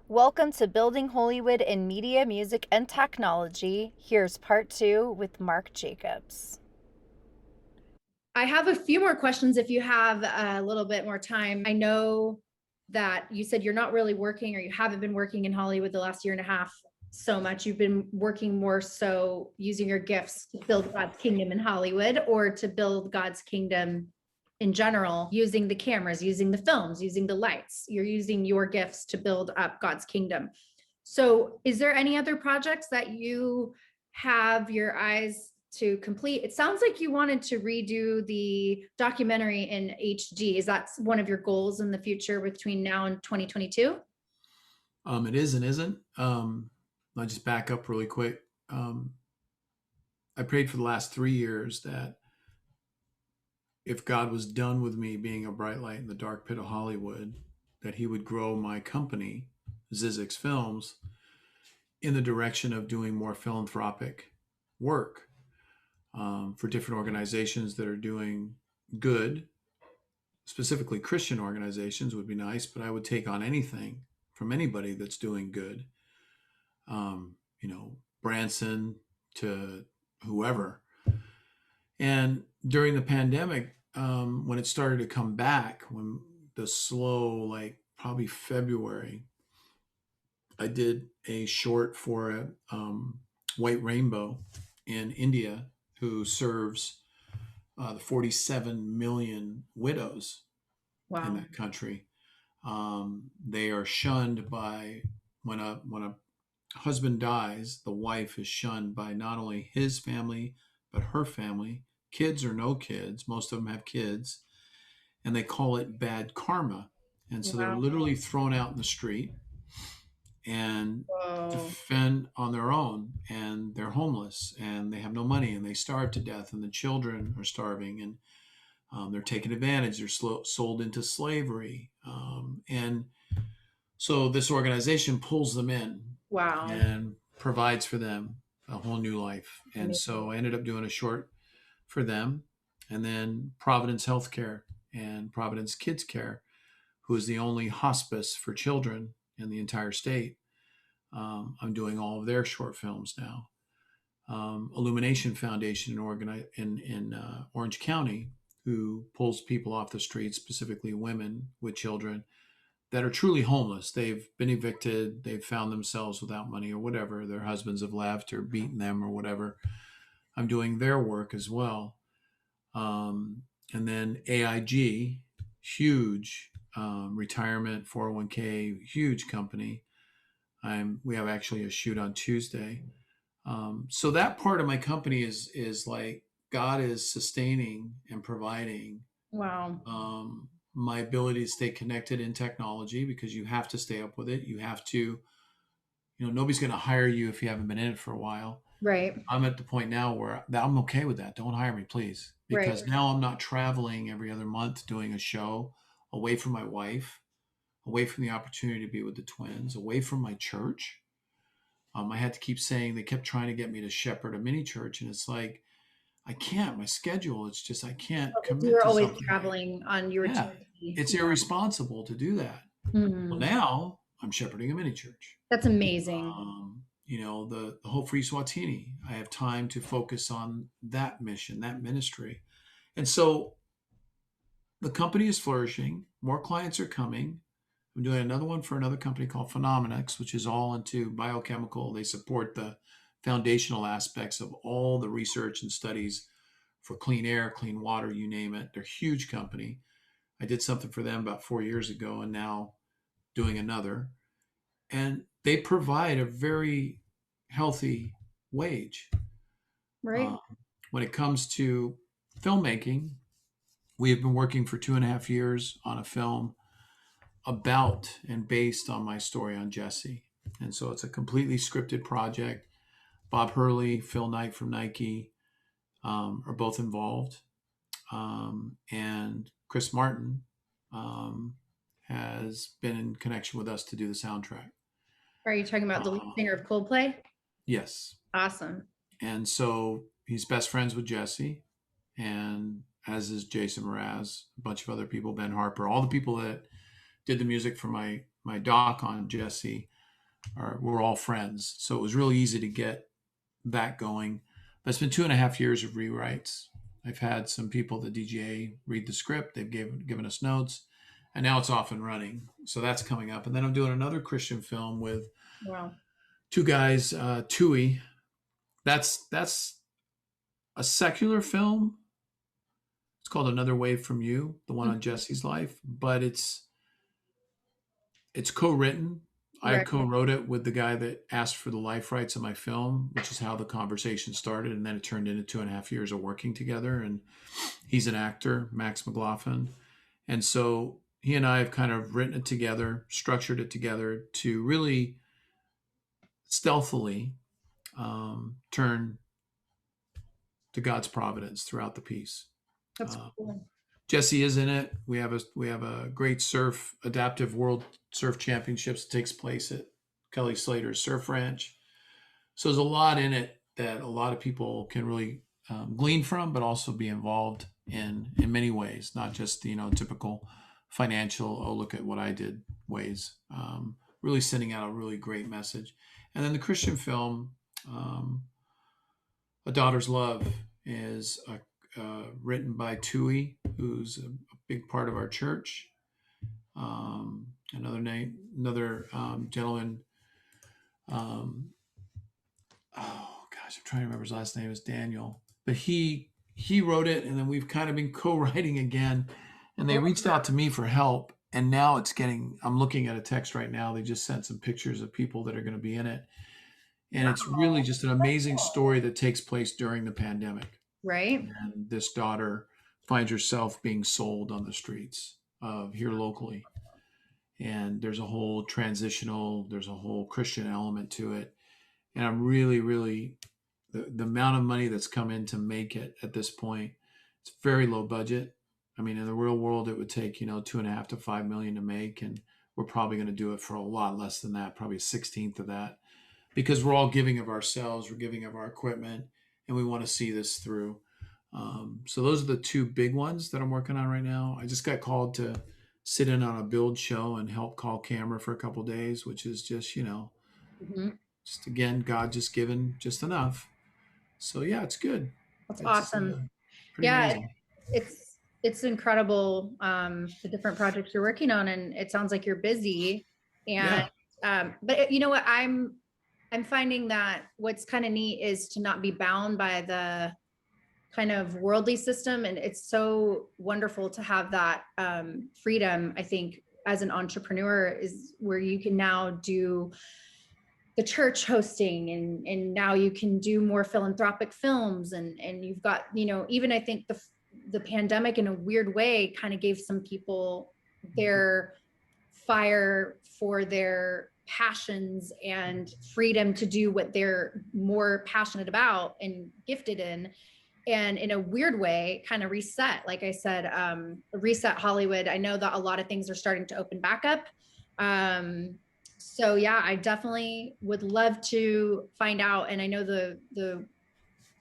Welcome to Building Hollywood in Media, Music, and Technology. Here's part 2 with Mark Jacobs. I have a few more questions if you have a little bit more time. I know that you said you're not really working or you haven't been working in Hollywood the last year and a half so much. You've been working more so using your gifts to build God's kingdom in Hollywood or to build God's kingdom in general, using the cameras, using the films, using the lights. You're using your gifts to build up God's kingdom. So, is there any other projects that you have your eyes to complete? It sounds like you wanted to redo the documentary in HD. Is that one of your goals in the future between now and 2022? It is and isn't. I'll just back up really quick. I prayed for the last 3 years that if God was done with me being a bright light in the dark pit of Hollywood, that He would grow my company, ZZYZX Films, in the direction of doing more philanthropic work for different organizations that are doing good. Specifically, Christian organizations would be nice, but I would take on anything from anybody that's doing good. Branson to whoever. And during the pandemic, when it started to come back, when the slow, like probably February, I did a short for a White Rainbow in India who serves the 47 million widows in Wow. that country. They are shunned by when a husband dies, the wife is shunned by not only his family, but her family, kids or no kids. Most of them have kids, and they call it bad karma. And so they're Wow. literally thrown out in the street and Whoa. defend on their own. And they're homeless and they have no money and they starve to death. And the children are starving and they're taken advantage. They're sold into slavery. And so this organization pulls them in Wow. and provides for them a whole new life. And Amazing. so I ended up doing a short for them. And then Providence Healthcare and Providence Kids Care, who is the only hospice for children in the entire state. I'm doing all of their short films now. Illumination Foundation in Orange County, who pulls people off the streets, specifically women with children that are truly homeless. They've been evicted, they've found themselves without money or whatever. Their husbands have left or beaten them or whatever. I'm doing their work as well. And then AIG, huge retirement 401k, huge company. We have actually a shoot on Tuesday. So that part of my company is like God is sustaining and providing Wow. my ability to stay connected in technology because you have to stay up with it. You have to, nobody's going to hire you if you haven't been in it for a while. Right. I'm at the point now where I'm okay with that. Don't hire me, please. Right. Because now I'm not traveling every other month doing a show away from my wife, away from the opportunity to be with the twins, away from my church. I had to keep saying, they kept trying to get me to shepherd a mini church. And it's like, I can't. My schedule, it's just, I can't You commit were to always something like, traveling on your yeah, journey. it's Yeah. irresponsible to do that. Well, Mhm. now I'm shepherding a mini church. That's amazing. The Hope Free Swatini. I have time to focus on that mission, that ministry. And so the company is flourishing. More clients are coming. I'm doing another one for another company called Phenomenix, which is all into biochemical. They support the foundational aspects of all the research and studies for clean air, clean water, you name it. They're a huge company. I did something for them about 4 years ago and now doing another. And they provide a very healthy wage. Right. Uh, when it comes to filmmaking, we have been working for 2.5 years on a film about and based on my story on Jesse. And so it's a completely scripted project. Bob Hurley, Phil Knight from Nike are both involved. And Chris Martin um, has been in connection with us to do the soundtrack. Are you talking about the lead Uh, singer of Coldplay? yes. Awesome. And so he's best friends with Jesse, and as is Jason Mraz, a bunch of other people, Ben Harper, all the people that did the music for my doc on Jesse we're all friends. So it was really easy to get that going. But it's been 2.5 years of rewrites. I've had some people, the DGA, read the script. They've given us notes, and now it's off and running. So that's coming up. And then I'm doing another Christian film with Wow. two guys, Tui. That's a secular film. It's called Another Wave from You, the one on Jesse's life, but it's co-written. I Right. co-wrote it with the guy that asked for the life rights of my film, which is how the conversation started, and then it turned into 2.5 years of working together. And he's an actor, Max McLaughlin, and so he and I have kind of written it together, structured it together to really stealthily turn to God's providence throughout the piece. That's Uh, cool. Jesse is in it. We have a great surf adaptive world surf championships that takes place at Kelly Slater's Surf Ranch. So there's a lot in it that a lot of people can really glean from, but also be involved in many ways, not just typical financial. Oh, look at what I did ways. Really sending out a really great message. And then the Christian film, A Daughter's Love, is written by Tui, who's a big part of our church. Another gentleman. Um, oh gosh, I'm trying to remember his last name. Is Daniel, but he wrote it, and then we've kind of been co-writing again. And they reached out to me for help, and now it's getting. I'm looking at a text right now. They just sent some pictures of people that are going to be in it, and it's really just an amazing story that takes place during the pandemic. Right. And this daughter finds herself being sold on the streets of here locally. And there's a whole Christian element to it. And I'm really, really, the amount of money that's come in to make it at this point, it's very low budget. I mean, in the real world, it would take, 2.5 to 5 million to make. And we're probably going to do it for a lot less than that, probably a 16th of that, because we're all giving of ourselves, we're giving of our equipment, and we want to see this through. So those are the two big ones that I'm working on right now. I just got called to sit in on a build show and help call camera for a couple of days, which is just, Mhm. just again, God just given just enough. So yeah, it's good. That's It's awesome. pretty Yeah, amazing. it's incredible, the different projects you're working on, and it sounds like you're busy. And Yeah. but you know what, I'm finding that what's kind of neat is to not be bound by the kind of worldly system, and it's so wonderful to have that freedom. I think as an entrepreneur is where you can now do the church hosting, and now you can do more philanthropic films, and you've got, even I think the pandemic in a weird way kind of gave some people their fire for their passions and freedom to do what they're more passionate about and gifted in, and in a weird way kind of reset, like I said, reset Hollywood. I know that a lot of things are starting to open back up. So yeah, I definitely would love to find out, and I know the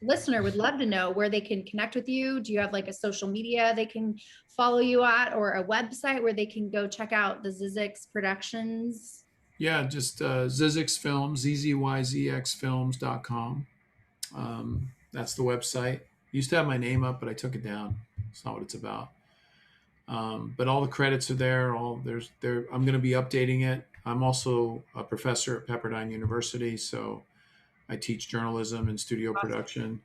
listener would love to know where they can connect with you. Do you have like a social media they can follow you at, or a website where they can go check out the ZZYZX productions? Yeah, just ZZYZX Films, ZZYZXfilms.com. That's the website. Used to have my name up, but I took it down. It's not what it's about. But all the credits are there. I'm going to be updating it. I'm also a professor at Pepperdine University, so I teach journalism and studio production.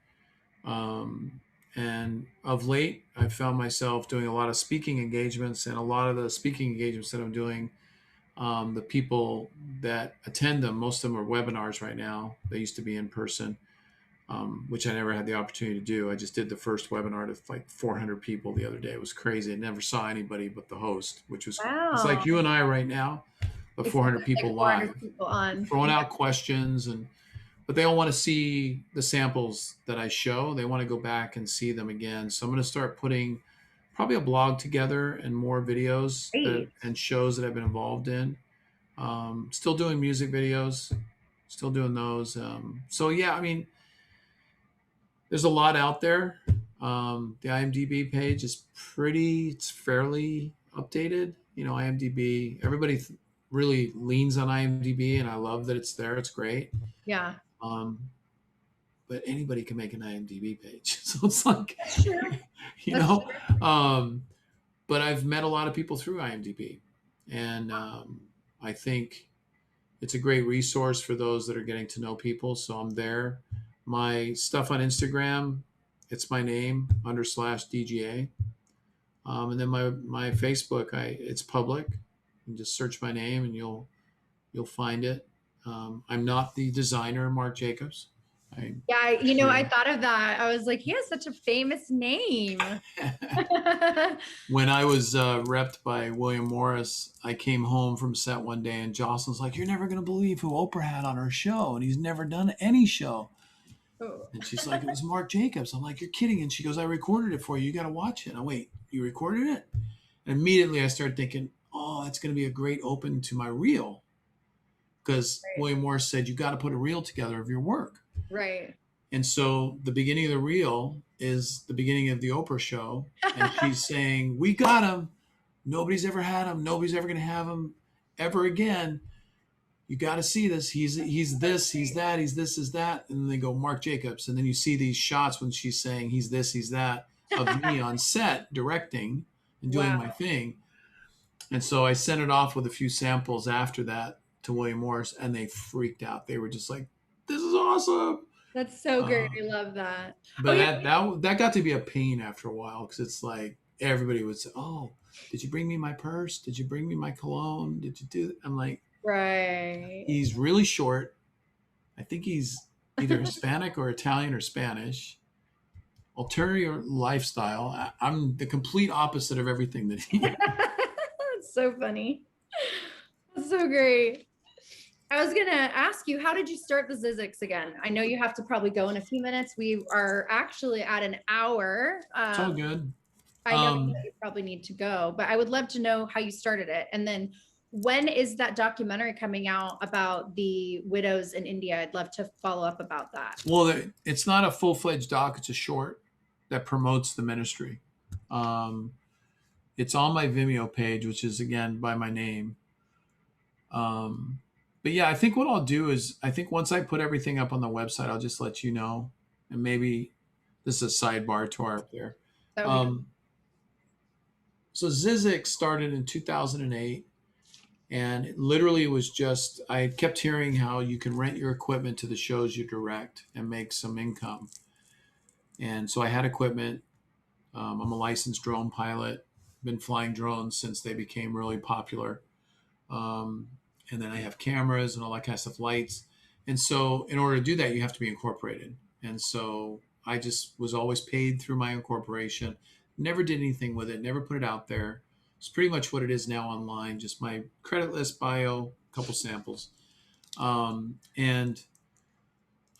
Um, and of late, I've found myself doing a lot of speaking engagements, and a lot of the speaking engagements that I'm doing, the people that attend them, most of them are webinars right now. They used to be in person, which I never had the opportunity to do. I just did the first webinar to like 400 people the other day. It was crazy. I never saw anybody but the host, which was, it's Wow. like you and I right now, but Except 400 like people 400 live, people on. throwing Yeah. out questions, but they all want to see the samples that I show. They want to go back and see them again. So I'm going to start putting probably a blog together and more videos Great. and shows that I've been involved in. Still doing music videos, still doing those. So yeah, I mean, there's a lot out there. The IMDb page is it's fairly updated. IMDb, everybody really leans on IMDb, and I love that it's there. It's great. Yeah. Um, but anybody can make an IMDb page, so it's like, That's true. you That's know. true. But I've met a lot of people through IMDb, and I think it's a great resource for those that are getting to know people. So I'm there. My stuff on Instagram, it's my name _DGA. And then my Facebook, it's public. You can just search my name and you'll find it. I'm not the designer, Mark Jacobs. I Yeah, I create. thought of that. I was like, he has such a famous name. When I was repped by William Morris, I came home from set one day and Jocelyn's like, "You're never gonna believe who Oprah had on her show, and he's never done any show." Oh. And she's like, "It was Mark Jacobs." I'm like, "You're kidding?" And she goes, "I recorded it for you. You got to watch it." I wait, you recorded it? And immediately I started thinking, "Oh, that's going to be a great open to my reel," because Right. William Morris said you got to put a reel together of your work. Right. And so the beginning of the reel is the beginning of the Oprah show, and she's saying, "We got him. Nobody's ever had him. Nobody's ever going to have him ever again. You got to see this. He's this, he's that, he's this, is that." And then they go, Mark Jacobs. And then you see these shots when she's saying he's this, he's that, of me on set directing and doing my Wow. thing. And so I sent it off with a few samples after that to William Morris, and they freaked out. They were just like, "This is awesome." That's so great. Um, I love that. Oh but yeah. that got to be a pain after a while, because it's like everybody would say, "Oh, did you bring me my purse? Did you bring me my cologne? Did you do?" I'm like, Right. he's really short. I think he's either Hispanic or Italian or Spanish. Ulterior lifestyle. I'm the complete opposite of everything that he is. That's so funny. That's so great. I was gonna ask you, how did you start the ZZYZX again? I know you have to probably go in a few minutes. We are actually at an hour. It's all good. I know that you probably need to go, but I would love to know how you started it. And then when is that documentary coming out about the widows in India? I'd love to follow up about that. Well, it's not a full-fledged doc. It's a short that promotes the ministry. Um, it's on my Vimeo page, which is again by my name. But yeah, I think what I'll do is, I think once I put everything up on the website, I'll just let you know. And maybe this is a sidebar to our up there. That would be So ZZYZX started in 2008, and it literally was just, I kept hearing how you can rent your equipment to the shows you direct and make some income. And so I had equipment. I'm a licensed drone pilot. Been flying drones since they became really popular. Um, and then I have cameras and all that kind of stuff, lights. And so in order to do that, you have to be incorporated. And so I just was always paid through my incorporation. Never did anything with it. Never put it out there. It's pretty much what it is now online. Just my credit list, bio, a couple samples. And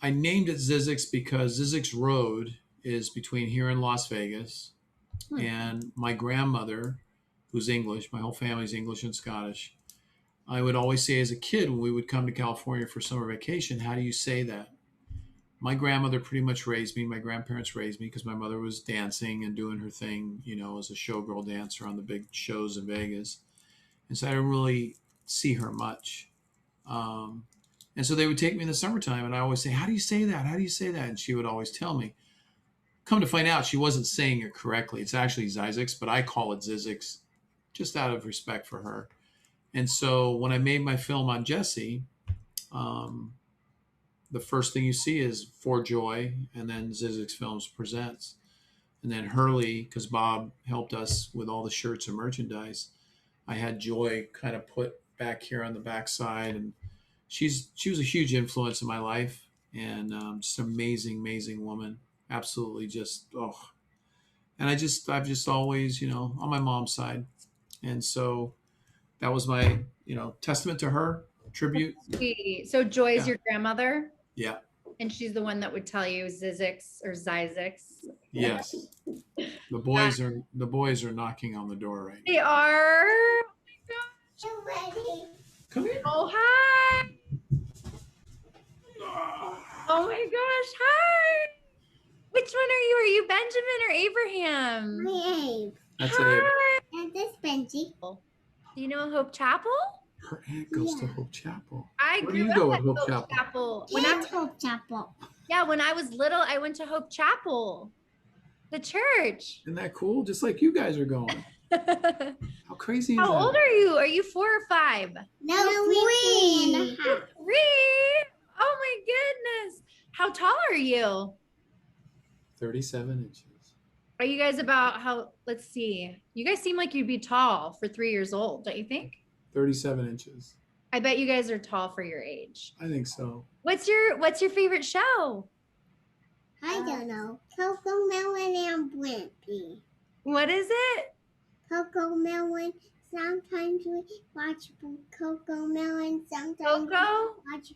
I named it ZZYZX because ZZYZX Road is between here and Las Vegas. And my grandmother, who's English, my whole family's English and Scottish, I would always say as a kid when we would come to California for summer vacation, "How do you say that?" My grandmother pretty much raised me. My grandparents raised me because my mother was dancing and doing her thing, as a showgirl dancer on the big shows in Vegas. And so I didn't really see her much. And so they would take me in the summertime, and I always say, "How do you say that? How do you say that?" And she would always tell me. Come to find out, she wasn't saying it correctly. It's actually ZZYZX, but I call it ZZYZX just out of respect for her. And so when I made my film on Jesse, the first thing you see is For Joy, and then ZZYZX Films Presents. And then Hurley, because Bob helped us with all the shirts and merchandise, I had Joy kind of put back here on the backside. And she was a huge influence in my life, and just an amazing woman. Absolutely just, oh. And I've just always, on my mom's side. And so that was my, testament to her, tribute. sweet. So Joy is Yeah. your grandmother, Yeah. and she's the one that would tell you ZZYZX or ZZYZX. Yes. The boys are knocking on the door right now. They are. Oh my gosh. Come here. Oh, hi. Oh my gosh. Hi. Which one are you? Are you Benjamin or Abraham? My Abe. That's Hi. it. And this Benji. Do you know Hope Chapel? Her aunt goes to Hope Chapel. I Where do grew you up go at at Hope Hope Chapel? Chapel. Hope Chapel. Yeah, when I was little, I went to Hope Chapel, the church. Isn't that cool? Just like you guys are going. How crazy is How old that? are you? Are you 4 or 5? No, 3.5. Three. Oh my goodness. How tall are you? 37 inches. Are you guys about let's see. You guys seem like you'd be tall for 3 years old, don't you think? 37 inches. I bet you guys are tall for your age. I think so. What's your favorite show? I don't know. Coco Melon and Blimpy. What is it? Coco Melon. Sometimes we watch Coco Melon. Sometimes Coco? we watch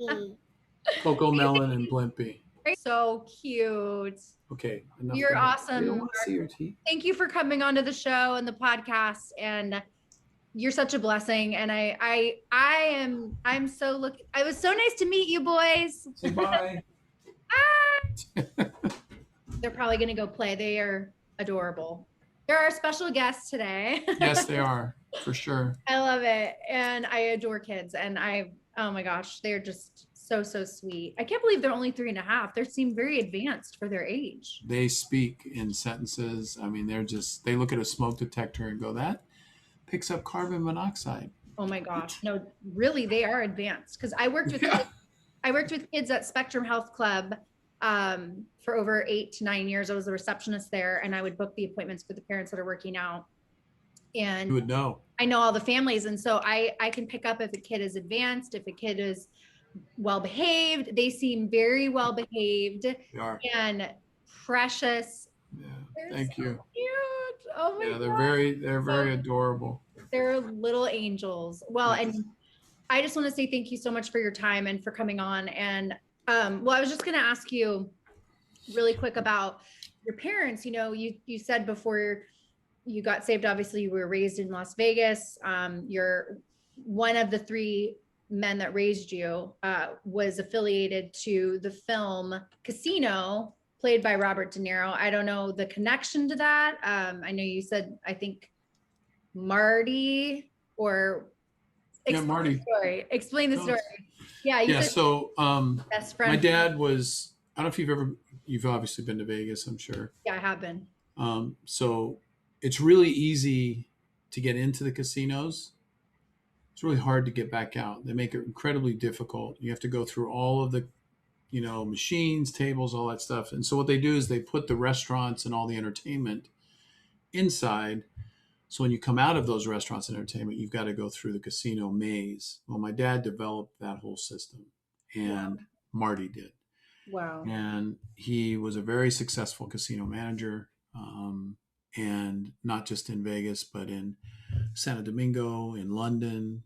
Blimpy. Coco Melon and Blimpy. So cute. Okay. Enough You're of that. awesome. I don't want to see your teeth. Thank you for coming onto the show and the podcast, and you're such a blessing. And I'm so it was so nice to meet you boys. Say bye. They're probably gonna go play. They are adorable. They're our special guests today. Yes, they are, for sure. I love it. And I adore kids. And oh my gosh, they're just so sweet. I can't believe they're only 3.5. They seem very advanced for their age. They speak in sentences. I mean, they look at a smoke detector and go, that picks up carbon monoxide. Oh my gosh. No, really, they are advanced. Because I worked with kids at Spectrum Health Club for over 8 to 9 years. I was the receptionist there, and I would book the appointments for the parents that are working out. And You would know. I know all the families, and so I can pick up if a kid is advanced, if a kid is well behaved. They seem very well behaved. They are. And precious. Yeah. They're Thank so you. Cute. Oh my Yeah, god. they're very adorable. They're little angels. Well, Yes. and I just want to say thank you so much for your time and for coming on. And well, I was just going to ask you really quick about your parents. You know, you said before you got saved, obviously you were raised in Las Vegas. You're one of the 3 men that raised you was affiliated to the film Casino, played by Robert De Niro. I don't know the connection to that. I know you said, I think Marty or Marty. Explain the story. Yeah. Yeah. So best friend. my dad was, I don't know if you've obviously been to Vegas, I'm sure. Yeah, I have been. So it's really easy to get into the casinos. It's really hard to get back out. They make it incredibly difficult. You have to go through all of the, machines, tables, all that stuff. And so what they do is they put the restaurants and all the entertainment inside. So when you come out of those restaurants and entertainment, you've got to go through the casino maze. Well, my dad developed that whole system, and Marty did. Wow. And he was a very successful casino manager, and not just in Vegas, but in Santo Domingo, in London,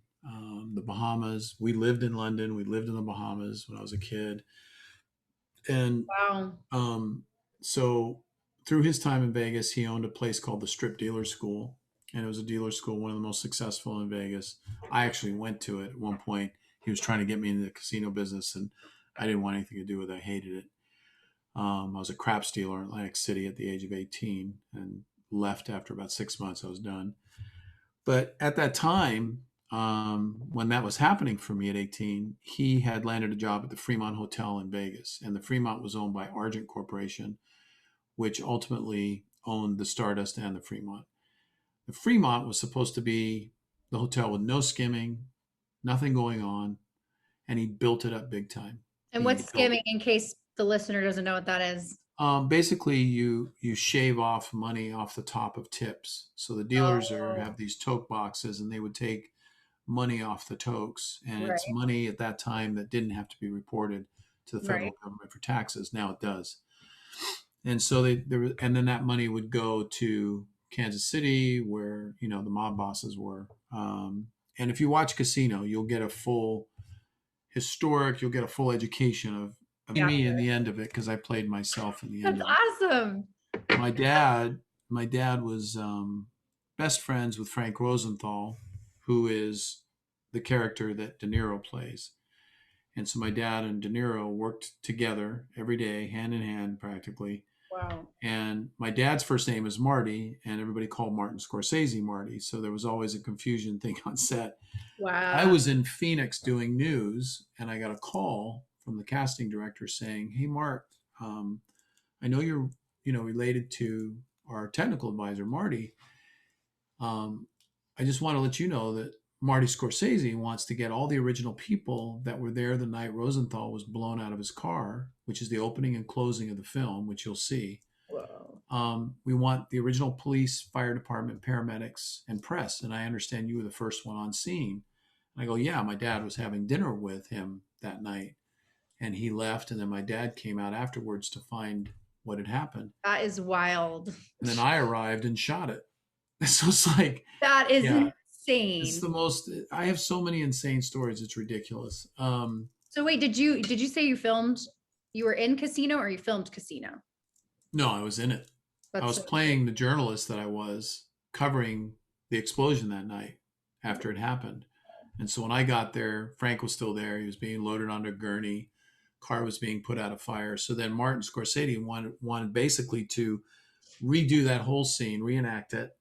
the Bahamas. We lived in London. We lived in the Bahamas when I was a kid. And wow. So through his time in Vegas, he owned a place called the Strip Dealer School. And it was a dealer school, one of the most successful in Vegas. I actually went to it at one point. He was trying to get me into the casino business, and I didn't want anything to do with it. I hated it. I was a craps dealer in Atlantic City at the age of 18 and left after about 6 months. I was done. But at that time, when that was happening for me at 18, he had landed a job at the Fremont Hotel in Vegas. And the Fremont was owned by Argent Corporation, which ultimately owned the Stardust and the Fremont. The Fremont was supposed to be the hotel with no skimming, nothing going on, and he built it up big time. And what's skimming, in case the listener doesn't know what that is? Basically, you shave off money off the top of tips. So the dealers have these toke boxes, and they would take money off the tokes, and it's money at that time that didn't have to be reported to the federal government for taxes. Now it does. And so and then that money would go to Kansas City, where the mob bosses were. And if you watch Casino, you'll get a full education of me in the end of it, because I played myself in the end. That's awesome. My dad was best friends with Frank Rosenthal, who is the character that De Niro plays. And so my dad and De Niro worked together every day, hand in hand, practically. Wow. And my dad's first name is Marty, and everybody called Martin Scorsese Marty. So there was always a confusion thing on set. I Wow. was in Phoenix doing news, and I got a call from the casting director saying, "Hey, Mark, I know you're, related to our technical advisor, Marty. Um, I just want to let you know that Marty Scorsese wants to get all the original people that were there the night Rosenthal was blown out of his car, which is the opening and closing of the film, which you'll see. Whoa. We want the original police, fire department, paramedics, and press. And I understand you were the first one on scene." And I go, "Yeah, my dad was having dinner with him that night, and he left. And then my dad came out afterwards to find what had happened. That is wild. And then I arrived and shot it." So it's like, That is yeah, it's insane. the most, I have so many insane stories. It's ridiculous. So wait, did you say you were in Casino or you filmed Casino? No, I was in it. I That's was so playing the journalist that I was covering the explosion that night after it happened. And so when I got there, Frank was still there. He was being loaded onto a gurney. Car was being put out of fire. So then Martin Scorsese wanted basically to redo that whole scene, reenact it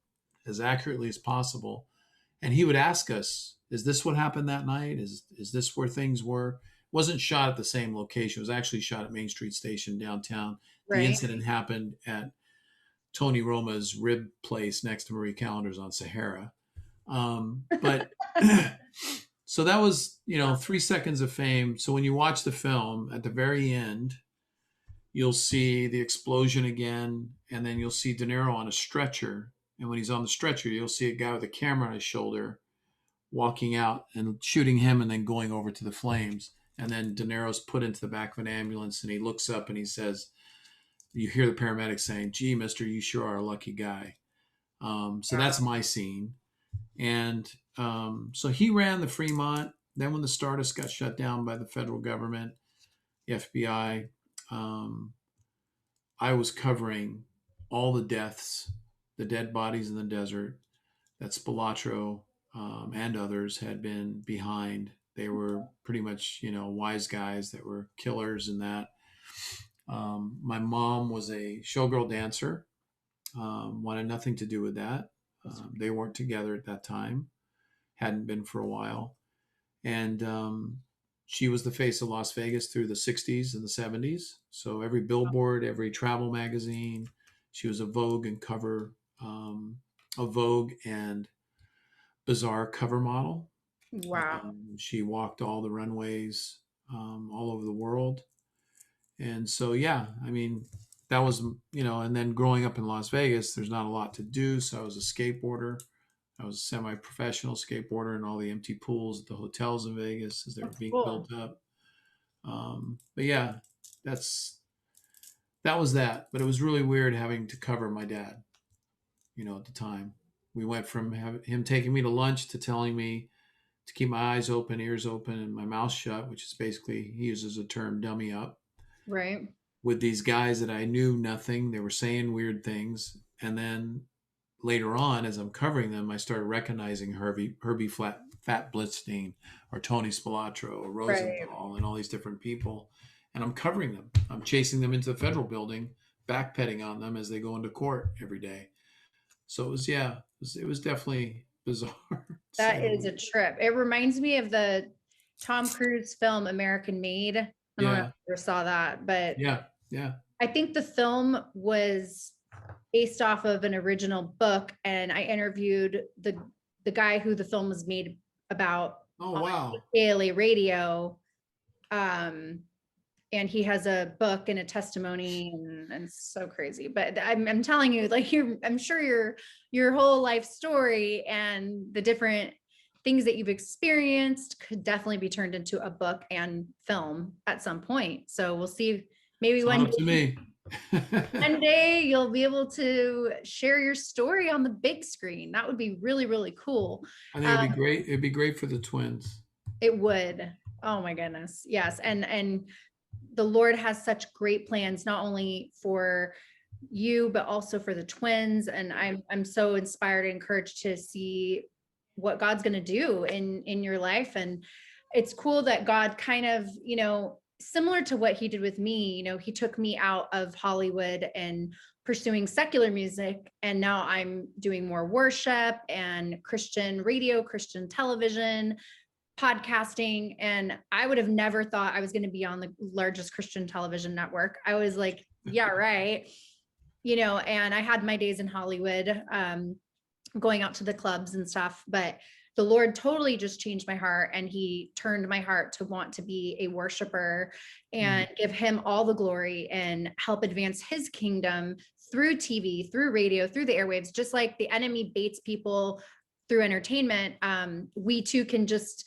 as accurately as possible. And he would ask us, "Is this what happened that night? Is this where things were?" It wasn't shot at the same location. It was actually shot at Main Street Station downtown. The right. incident happened at Tony Roma's rib place next to Marie Callender's on Sahara. But so that was, 3 seconds of fame. So when you watch the film at the very end, you'll see the explosion again, and then you'll see De Niro on a stretcher. And when he's on the stretcher, you'll see a guy with a camera on his shoulder walking out and shooting him and then going over to the flames. And then De Niro's put into the back of an ambulance, and he looks up and he says, you hear the paramedic saying, "Gee, mister, you sure are a lucky guy." So that's my scene. And so he ran the Fremont. Then when the Stardust got shut down by the federal government, the FBI, I was covering all the deaths, the dead bodies in the desert that Spilatro and others had been behind. They were pretty much, wise guys that were killers in that. My mom was a showgirl dancer, wanted nothing to do with that. They weren't together at that time, hadn't been for a while. And she was the face of Las Vegas through the 60s and the 70s. So every billboard, every travel magazine, she was a Vogue and Bazaar cover model. Wow. She walked all the runways all over the world. And so, yeah, I mean, that was, and then growing up in Las Vegas, there's not a lot to do. So I was a skateboarder. I was a semi-professional skateboarder in all the empty pools at the hotels in Vegas as they were being built up. But yeah, that was that. But it was really weird having to cover my dad, at the time. We went from him taking me to lunch to telling me to keep my eyes open, ears open, and my mouth shut, which is basically, he uses the term dummy up. Right. With these guys that I knew nothing. They were saying weird things. And then later on, as I'm covering them, I started recognizing Herbie Fat Blitzstein or Tony Spilatro or Rosenthal and all these different people. And I'm covering them. I'm chasing them into the federal building, backpeding on them as they go into court every day. So it was, it was definitely bizarre. That is a trip. It reminds me of the Tom Cruise film American Made. I don't know if you ever saw that, but yeah. I think the film was based off of an original book, and I interviewed the guy who the film was made about. Oh, wow. KLA radio. And he has a book and a testimony, and it's so crazy. But I'm telling you, like, I'm sure your whole life story and the different things that you've experienced could definitely be turned into a book and film at some point. So we'll see. Maybe one day you'll be able to share your story on the big screen. That would be really, really cool. I think it'd be great. It'd be great for the twins. It would. Oh my goodness. Yes. And the Lord has such great plans, not only for you, but also for the twins. And I'm so inspired and encouraged to see what God's going to do in your life. And it's cool that God kind of, similar to what he did with me, you know, he took me out of Hollywood and pursuing secular music. And now I'm doing more worship and Christian radio, Christian television, podcasting. And I would have never thought I was going to be on the largest Christian television network. I was like, yeah, right. You know, and I had my days in Hollywood, going out to the clubs and stuff, but the Lord totally just changed my heart, and he turned my heart to want to be a worshiper and give him all the glory and help advance his kingdom through TV, through radio, through the airwaves. Just like the enemy baits people through entertainment, we too can just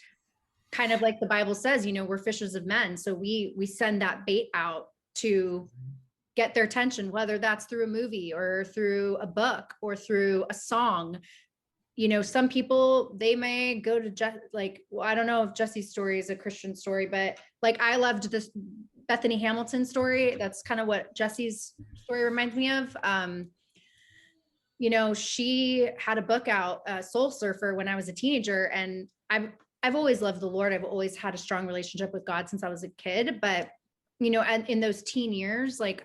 kind of, like the Bible says, you know, we're fishers of men. So we send that bait out to get their attention, whether that's through a movie or through a book or through a song. You know, some people, they may go to like, well, I don't know if Jesse's story is a Christian story, but like I loved this Bethany Hamilton story. That's kind of what Jesse's story reminds me of. You know, she had a book out, Soul Surfer, when I was a teenager, and I've always loved the Lord. I've always had a strong relationship with God since I was a kid, but you know, and in those teen years, like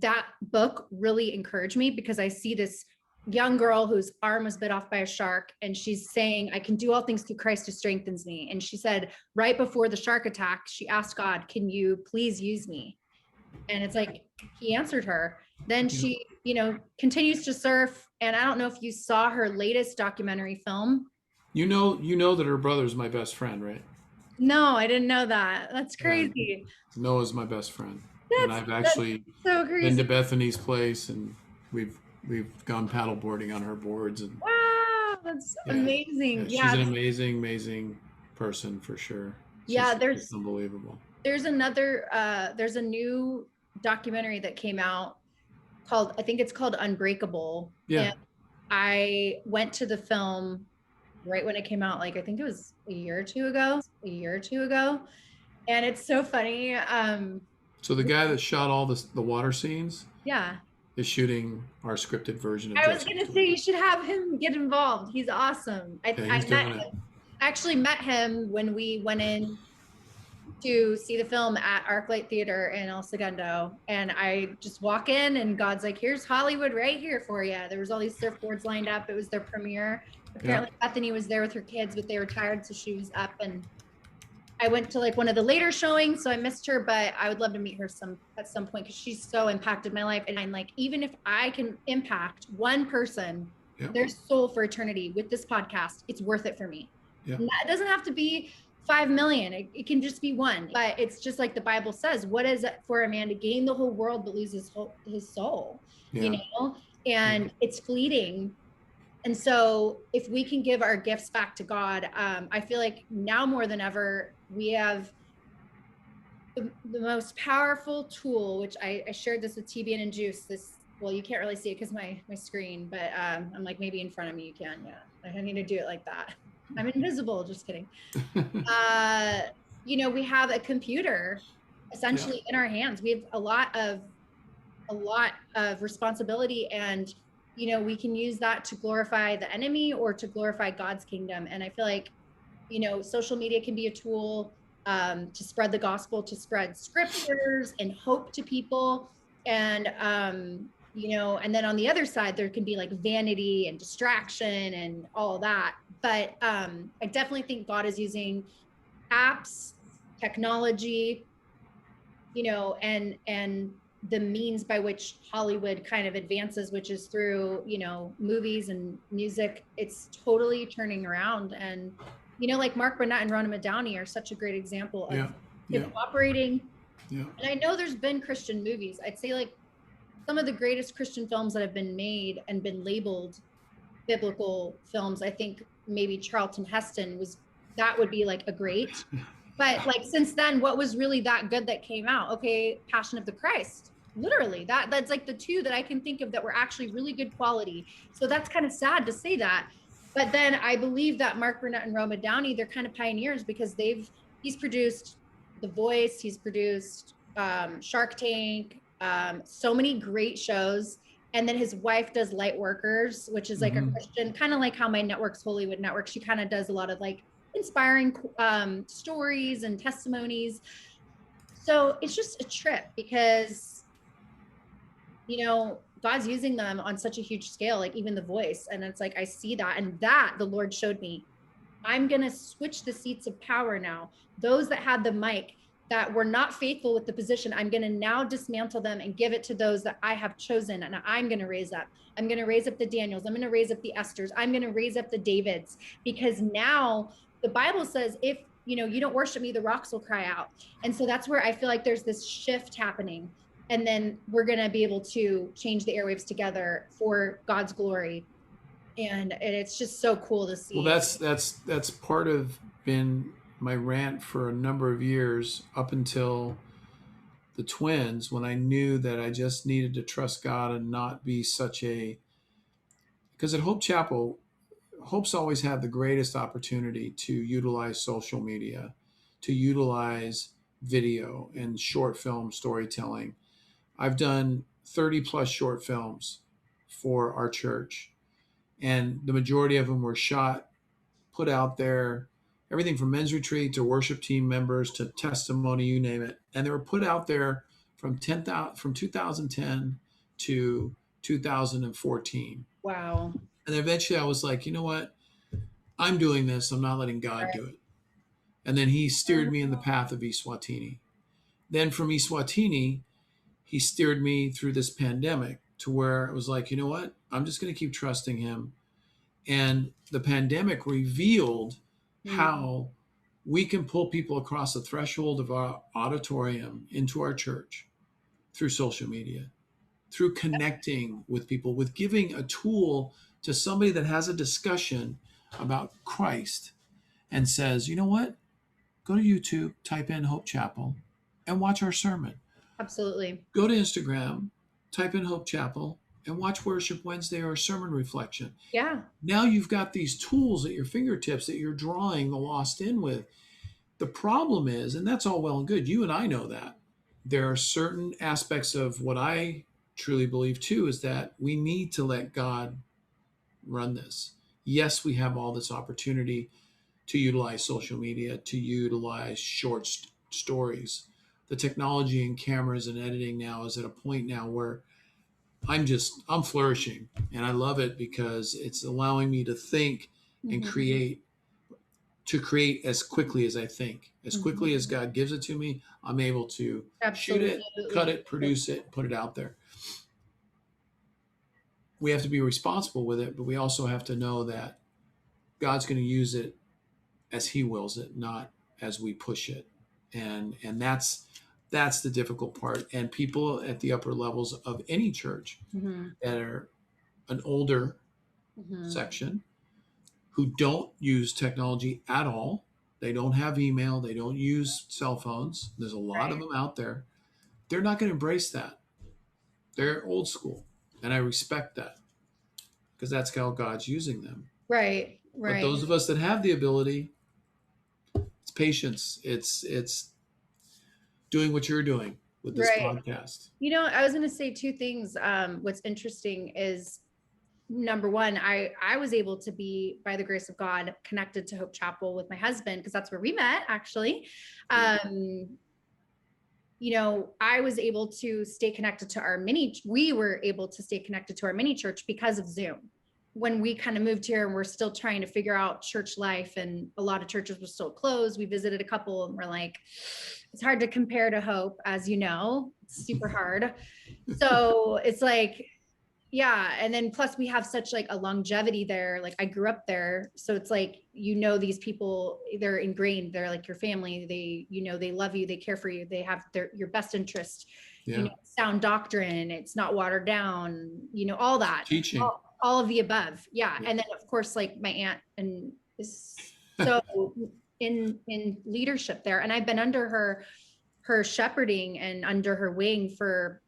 that book really encouraged me, because I see this young girl whose arm was bit off by a shark, and she's saying, I can do all things through Christ who strengthens me. And she said, right before the shark attack, she asked God, can you please use me? And it's like, he answered her. Then she, you know, continues to surf. And I don't know if you saw her latest documentary film. You know that her brother's my best friend, right? No, I didn't know that. That's crazy. Noah's my best friend. And I've actually so been to crazy. Bethany's place, and we've gone paddleboarding on her boards, and Wow, that's amazing. she's an amazing person for sure. It's unbelievable. There's a new documentary that came out called, I think it's called Unbreakable. Yeah. And I went to the film right when it came out, like I think it was a year or two ago. And it's so funny. So the guy that shot all the water scenes, yeah, is shooting our scripted version of I was gonna say you should have him get involved. He's awesome. I actually met him when we went in to see the film at ArcLight Theater in El Segundo, and I just walk in and God's like, here's Hollywood right here for you. There was all these surfboards lined up. It was their premiere. Apparently Bethany was there with her kids, but they were tired, so she was up, and I went to like one of the later showings, so I missed her, but I would love to meet her at some point, because she's so impacted my life. And I'm like, even if I can impact one person, their soul for eternity with this podcast, it's worth it for me. It doesn't have to be 5 million. It can just be one. But it's just like the Bible says, what is it for a man to gain the whole world but lose his soul? You know, and it's fleeting. And so if we can give our gifts back to God, I feel like now more than ever, we have the most powerful tool, which I shared this with TBN and Juice. Well, you can't really see it because my screen, but I'm like, maybe in front of me you can. Yeah, I need to do it like that. I'm invisible, just kidding. You know, we have a computer essentially in our hands. We have a lot of responsibility, and you know, we can use that to glorify the enemy or to glorify God's kingdom. And I feel like, you know, social media can be a tool to spread the gospel, to spread scriptures and hope to people. And, you know, and then on the other side, there can be like vanity and distraction and all that. But I definitely think God is using apps, technology, you know, and the means by which Hollywood kind of advances, which is through, you know, movies and music. It's totally turning around. And, you know, like Mark Burnett and Rona Downey are such a great example of operating. And I know there's been Christian movies. I'd say like some of the greatest Christian films that have been made and been labeled biblical films. I think maybe Charlton Heston that would be like a great. But like since then, what was really that good that came out? Okay, Passion of the Christ. Literally, that's like the two that I can think of that were actually really good quality. So that's kind of sad to say that. But then I believe that Mark Burnett and Roma Downey, they're kind of pioneers, because he's produced The Voice, he's produced Shark Tank, so many great shows. And then his wife does Light Workers, which is like a Christian, kind of like how my network's Hollywood Network. She kind of does a lot of like inspiring stories and testimonies. So it's just a trip because, God's using them on such a huge scale, like even the voice. And it's like, I see that. And that the Lord showed me, I'm going to switch the seats of power now. Those that had the mic that were not faithful with the position, I'm going to now dismantle them and give it to those that I have chosen. And I'm going to raise up. I'm going to raise up the Daniels. I'm going to raise up the Esthers. I'm going to raise up the Davids, because now the Bible says, if you don't worship me, the rocks will cry out. And so that's where I feel like there's this shift happening. And then we're going to be able to change the airwaves together for God's glory. And it's just so cool to see. Well, that's part of been my rant for a number of years, up until the twins, when I knew that I just needed to trust God and not be such a, because at Hope Chapel, Hope's always had the greatest opportunity to utilize social media, to utilize video and short film storytelling. I've done 30 plus short films for our church, and the majority of them were shot, put out there, everything from men's retreat to worship team members to testimony, you name it. And they were put out there from 2010 to 2014. Wow. And eventually I was like, you know what? I'm doing this. I'm not letting God do it. And then he steered me in the path of Eswatini. Then from Eswatini, he steered me through this pandemic to where it was like, you know what? I'm just going to keep trusting him. And the pandemic revealed how we can pull people across the threshold of our auditorium into our church through social media, through connecting with people, with giving a tool to somebody that has a discussion about Christ and says, you know what? Go to YouTube, type in Hope Chapel, and watch our sermon. Absolutely. Go to Instagram, type in Hope Chapel, and watch Worship Wednesday or sermon reflection. Yeah. Now you've got these tools at your fingertips that you're drawing the lost in with. The problem is, and that's all well and good, you and I know that, there are certain aspects of what I truly believe too, is that we need to let God run this. Yes, we have all this opportunity to utilize social media, to utilize short stories. The technology and cameras and editing now is at a point now where I'm flourishing, and I love it because it's allowing me to think and create as quickly as I think. As quickly as God gives it to me, I'm able to shoot it, cut it, produce it, put it out there. We have to be responsible with it, but we also have to know that God's going to use it as he wills it, not as we push it. And that's the difficult part. And people at the upper levels of any church that are an older section who don't use technology at all, they don't have email, they don't use cell phones, there's a lot of them out there, they're not going to embrace that. They're old school, and I respect that because that's how God's using them. Right. But those of us that have the ability, it's patience, it's doing what you're doing with this podcast. I was going to say two things. What's interesting is, number one, I was able to be, by the grace of God, connected to Hope Chapel with my husband, because that's where we met, actually. I was able to stay connected to we were able to stay connected to our mini church because of Zoom. When we kind of moved here and we're still trying to figure out church life, and a lot of churches were still closed, we visited a couple and we're like, it's hard to compare to Hope, as you know, it's super hard. So it's like, yeah. And then plus we have such like a longevity there. Like I grew up there. So it's like, these people, they're ingrained, they're like your family. They love you, they care for you. They have your best interest, sound doctrine. It's not watered down, all that. Teaching. All of the above. Yeah. And then of course, like my aunt and is so in leadership there. And I've been under her shepherding and under her wing for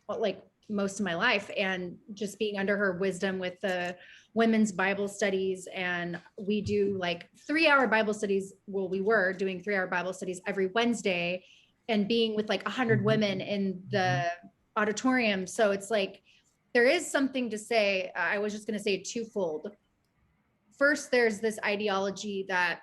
like most of my life, and just being under her wisdom with the women's Bible studies. And we do like 3-hour Bible studies. Well, we were doing 3-hour Bible studies every Wednesday, and being with like 100 women in the auditorium. So it's like, there is something to say. I was just going to say twofold. First, there's this ideology that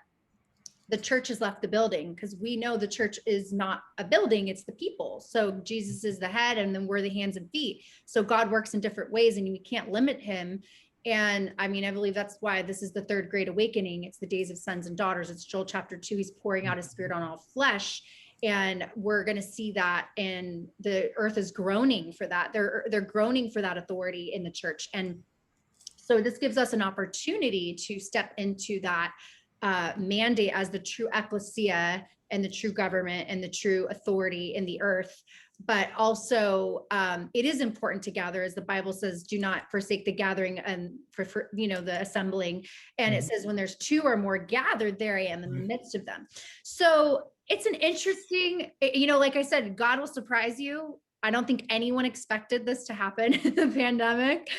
the church has left the building, because we know the church is not a building, it's the people. So Jesus is the head, and then we're the hands and feet. So God works in different ways, and we can't limit him. And I mean, I believe that's why this is the third great awakening. It's the days of sons and daughters. It's Joel chapter 2. He's pouring out his spirit on all flesh. And we're going to see that, and the earth is groaning for that. They're groaning for that authority in the church. And so this gives us an opportunity to step into that mandate as the true ecclesia and the true government and the true authority in the earth. But also, it is important to gather, as the Bible says, do not forsake the gathering and for the assembling. And it says, when there's two or more gathered, there I am in the midst of them. So it's an interesting, like I said, God will surprise you. I don't think anyone expected this to happen in the pandemic.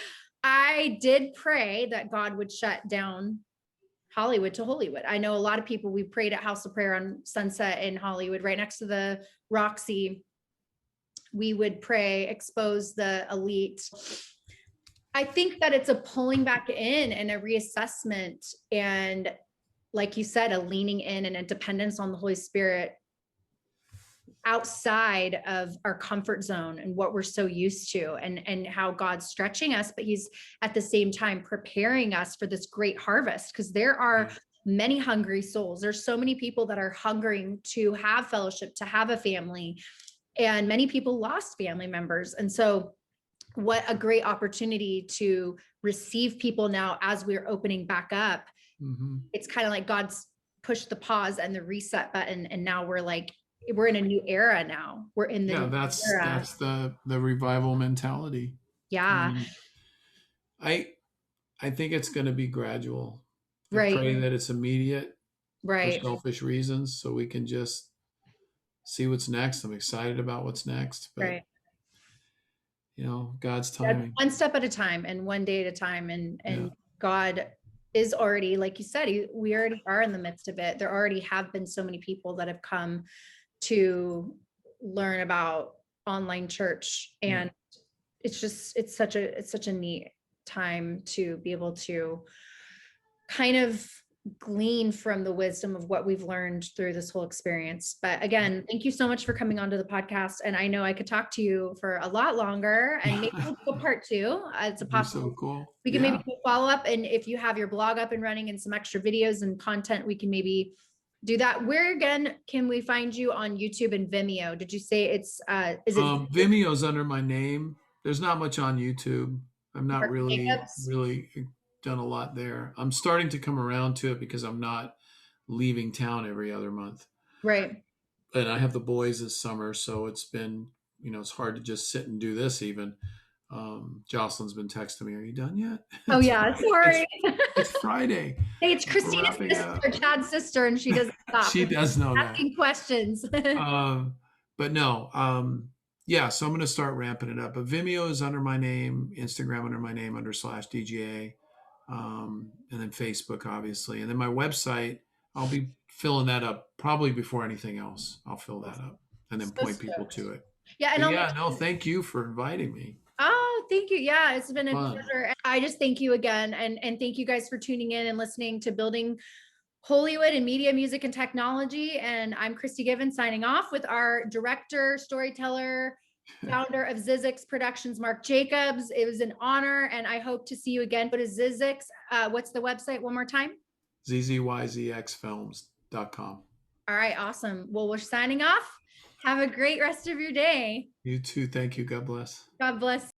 I did pray that God would shut down Hollywood to Hollywood. I know a lot of people, we prayed at House of Prayer on Sunset in Hollywood, right next to the Roxy. We would pray, expose the elite. I think that it's a pulling back in and a reassessment. And like you said, a leaning in and a dependence on the Holy Spirit outside of our comfort zone and what we're so used to, and how God's stretching us, but he's at the same time preparing us for this great harvest, because there are many hungry souls. There's so many people that are hungering to have fellowship, to have a family, and many people lost family members. And so what a great opportunity to receive people now as we're opening back up. It's kind of like God's pushed the pause and the reset button, and now we're in a new era now. We're in the that's era. that's the revival mentality. Yeah. I think it's going to be gradual. Right. I pray that it's immediate Right. for selfish reasons, so we can just see what's next. I'm excited about what's next, but Right. God's timing. One step at a time and one day at a time. And God is already, like you said, we already are in the midst of it. There already have been so many people that have come to learn about online church, and it's such a neat time to be able to kind of glean from the wisdom of what we've learned through this whole experience. But again, thank you so much for coming onto the podcast. And I know I could talk to you for a lot longer, and maybe we'll do a part two. It's a possible. So cool. We can maybe do a follow up, and if you have your blog up and running and some extra videos and content, we can maybe do that. Where again can we find you on YouTube and Vimeo? Did you say it's is it Vimeo's under my name? There's not much on YouTube. I'm not Mark really Jacobs? done a lot there. I'm starting to come around to it because I'm not leaving town every other month. Right. And I have the boys this summer, so it's been, it's hard to just sit and do this even. Jocelyn's been texting me, "Are you done yet?" Oh yeah, sorry. It's Friday. Hey, it's Christina's sister, Chad's sister, and she doesn't stop. She does know asking questions. But no, so I'm going to start ramping it up. But Vimeo is under my name, Instagram under my name /DGA, and then Facebook, obviously. And then my website, I'll be filling that up probably before anything else. I'll fill that up and then point people to it. Yeah. And thank you for inviting me. Oh, thank you. Yeah, it's been a pleasure. I just thank you again. And thank you guys for tuning in and listening to Building Hollywood in Media, Music, and Technology. And I'm Christy Given signing off with our director, storyteller, founder of ZZYZX Productions, Mark Jacobs. It was an honor, and I hope to see you again. Go to ZZYZX. What's the website one more time? ZZYZXfilms.com. All right, awesome. Well, we're signing off. Have a great rest of your day. You too. Thank you. God bless. God bless.